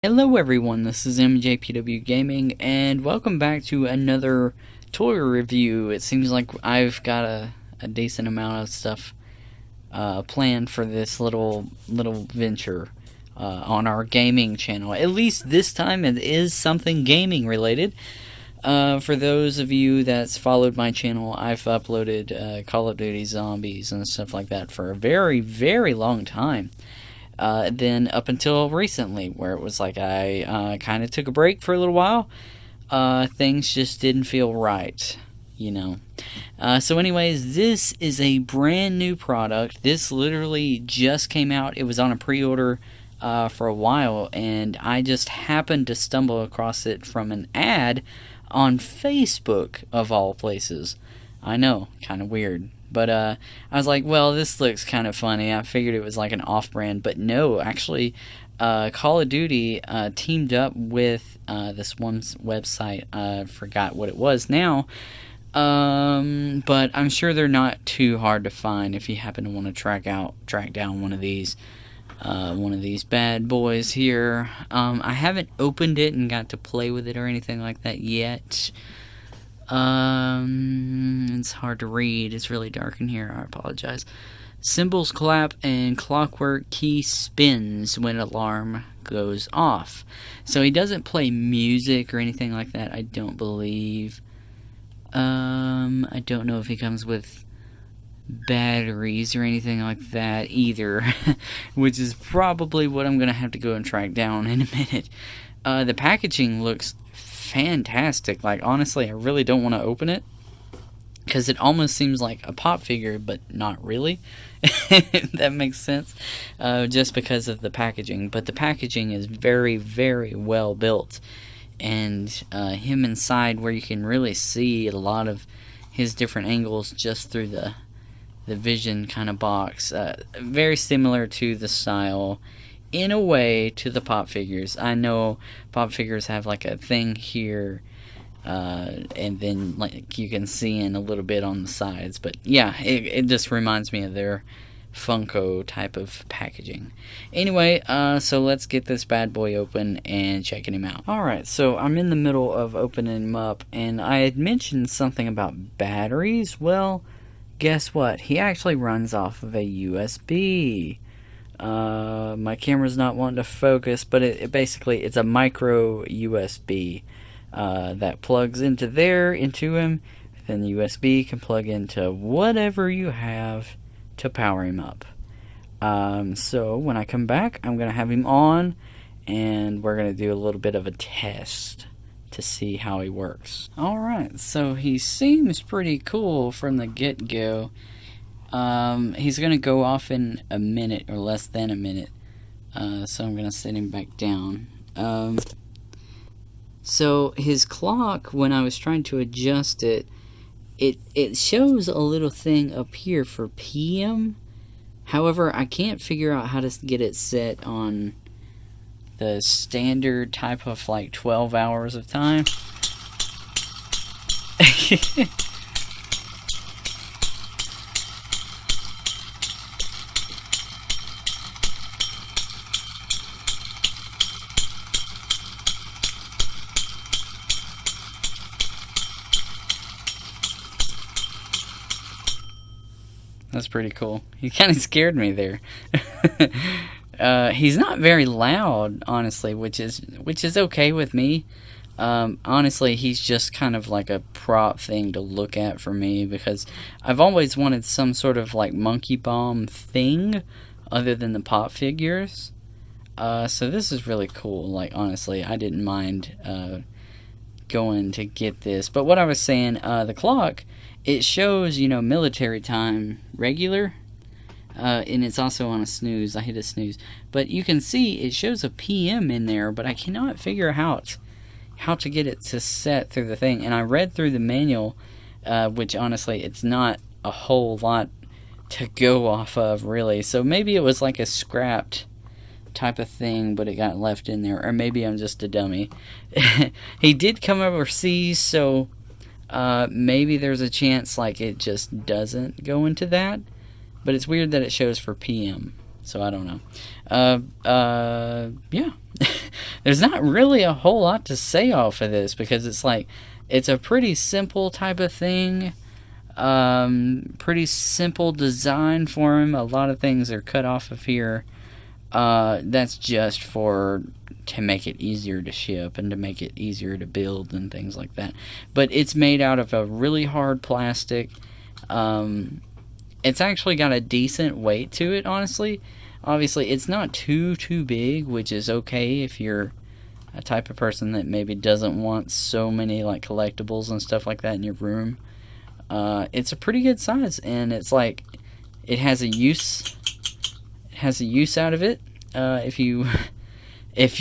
Hello everyone, this is MJPWGaming, and welcome back to another toy review. It seems like I've got a decent amount of stuff planned for this little venture on our gaming channel. At least this time it is something gaming related. For those of you that's followed my channel, I've uploaded Call of Duty Zombies and stuff like that for a very, very long time. Then up until recently, where it was like I kind of took a break for a little while. Things just didn't feel right, you know. So anyways, this is a brand new product. This literally just came out. It was on a pre-order for a while, and I just happened to stumble across it from an ad on Facebook, of all places. I know, kind of weird. But I was like, well, this looks kind of funny. I figured it was like an off-brand, but no, actually, Call of Duty teamed up with this one website. I forgot what it was now, but I'm sure they're not too hard to find if you happen to want to track down one of these bad boys here. I haven't opened it and got to play with it or anything like that yet. It's hard to read. It's really dark in here. I apologize. Symbols clap and clockwork key spins when alarm goes off. So he doesn't play music or anything like that, I don't believe. I don't know if he comes with batteries or anything like that either, which is probably what I'm gonna have to go and track down in a minute. The packaging looks fantastic. Like, honestly, I really don't want to open it because it almost seems like a pop figure, but not really. If that makes sense, just because of the packaging. But the packaging is very, very well built, and him inside, where you can really see a lot of his different angles just through the vision kind of box. Very similar to the style, in a way, to the pop figures. I know pop figures have like a thing here, and then like you can see in a little bit on the sides. But yeah, it just reminds me of their Funko type of packaging. Anyway, so let's get this bad boy open and checking him out. Alright, so I'm in the middle of opening him up, and I had mentioned something about batteries. Well, guess what? He actually runs off of a USB. My camera's not wanting to focus, but it basically, it's a micro USB that plugs into him. Then the USB can plug into whatever you have to power him up. So when I come back, I'm gonna have him on, and we're gonna do a little bit of a test to see how he works. Alright, so he seems pretty cool from the get-go. He's gonna go off in a minute or less than a minute, so I'm gonna set him back down. So his clock, when I was trying to adjust it, it shows a little thing up here for PM. However, I can't figure out how to get it set on the standard type of like 12 hours of time. That's pretty cool. He kind of scared me there. He's not very loud, honestly, which is okay with me. Honestly, he's just kind of like a prop thing to look at for me, because I've always wanted some sort of like monkey bomb thing other than the pop figures. So this is really cool. Like, honestly, I didn't mind going to get this. But what I was saying, the clock, it shows, you know, military time regular, and it's also on a snooze. I hit a snooze, but you can see it shows a PM in there, but I cannot figure out how to get it to set through the thing. And I read through the manual, which honestly, it's not a whole lot to go off of, really. So maybe it was like a scrapped type of thing, but it got left in there, or maybe I'm just a dummy. He did come overseas, so maybe there's a chance like it just doesn't go into that, but it's weird that it shows for PM, so I don't know. Yeah. there's not really a whole lot to say off of this, because it's like, it's a pretty simple type of thing. Pretty simple design for him. A lot of things are cut off of here. That's just to make it easier to ship and to make it easier to build and things like that. But it's made out of a really hard plastic. It's actually got a decent weight to it, honestly. Obviously, it's not too big, which is okay if you're a type of person that maybe doesn't want so many like collectibles and stuff like that in your room. It's a pretty good size, and it's like, it has a use out of it. If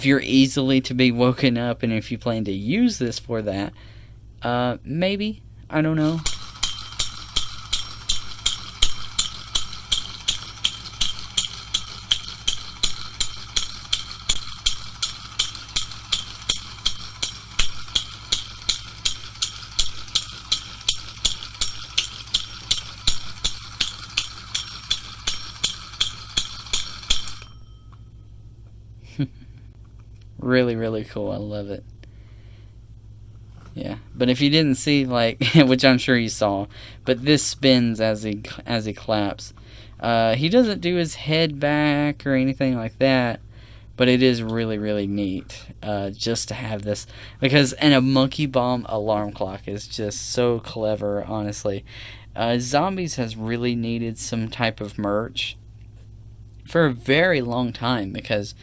you're easily to be woken up, and if you plan to use this for that, maybe, I don't know. Really cool. I love it. Yeah, but if you didn't see, like, which I'm sure you saw, but this spins as he claps. He doesn't do his head back or anything like that, but it is really neat just to have this, because and a monkey bomb alarm clock is just so clever, honestly. Zombies has really needed some type of merch for a very long time, because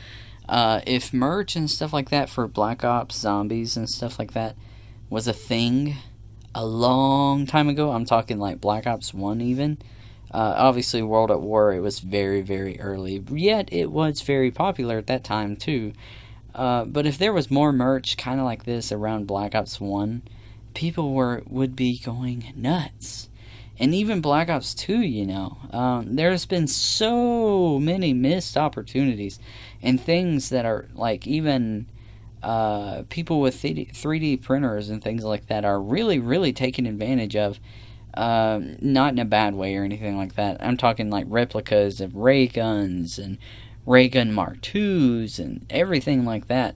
if merch and stuff like that for Black Ops Zombies and stuff like that was a thing a long time ago, I'm talking like Black Ops 1 even, obviously World at War, it was very early, yet it was very popular at that time too. But if there was more merch kind of like this around Black Ops 1, people would be going nuts. And even Black Ops 2, you know, there's been so many missed opportunities and things that are like, even people with 3D printers and things like that are really taking advantage of, not in a bad way or anything like that. I'm talking like replicas of ray guns and ray gun Mark IIs and everything like that.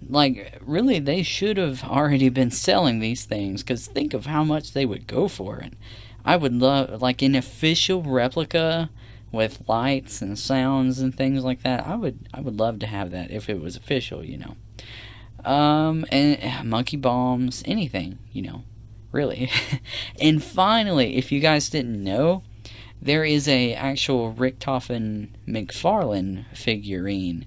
Like, really, they should have already been selling these things, because think of how much they would go for it. I would love, like, an official replica with lights and sounds and things like that. I would love to have that if it was official, you know. And monkey bombs, anything, you know, really. And finally, if you guys didn't know, there is a actual Richtofen McFarlane figurine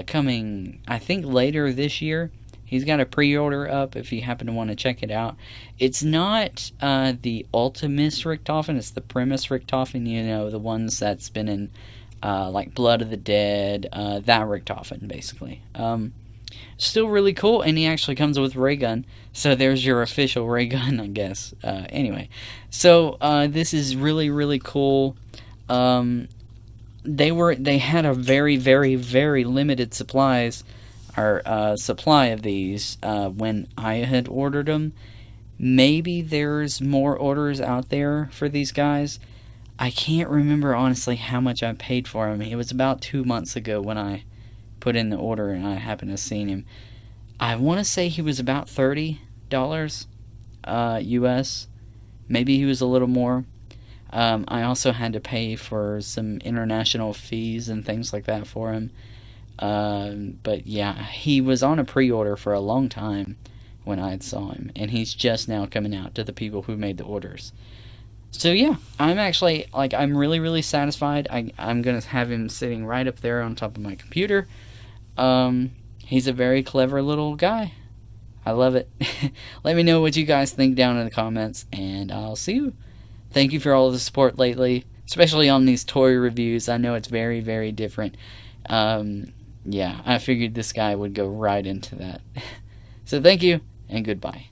coming, I think, later this year. He's got a pre-order up if you happen to want to check it out. It's not the Ultimus Richtofen, it's the Primus Richtofen, you know, the ones that's been in like Blood of the Dead, that Richtofen, basically. Still really cool, and he actually comes with ray gun, so there's your official ray gun, I guess. Anyway, so this is really cool. They had a very limited supplies, or supply of these when I had ordered them. Maybe there's more orders out there for these guys. I can't remember honestly how much I paid for him. It was about 2 months ago when I put in the order and I happened to see him. I want to say he was about $30 US. Maybe he was a little more. I also had to pay for some international fees and things like that for him. But yeah, he was on a pre-order for a long time when I saw him, and he's just now coming out to the people who made the orders. So yeah, I'm actually, like, I'm really satisfied. I'm gonna have him sitting right up there on top of my computer. He's a very clever little guy. I love it. Let me know what you guys think down in the comments, and I'll see you. Thank you for all the support lately, especially on these toy reviews. I know it's very different. Yeah, I figured this guy would go right into that. So thank you, and goodbye.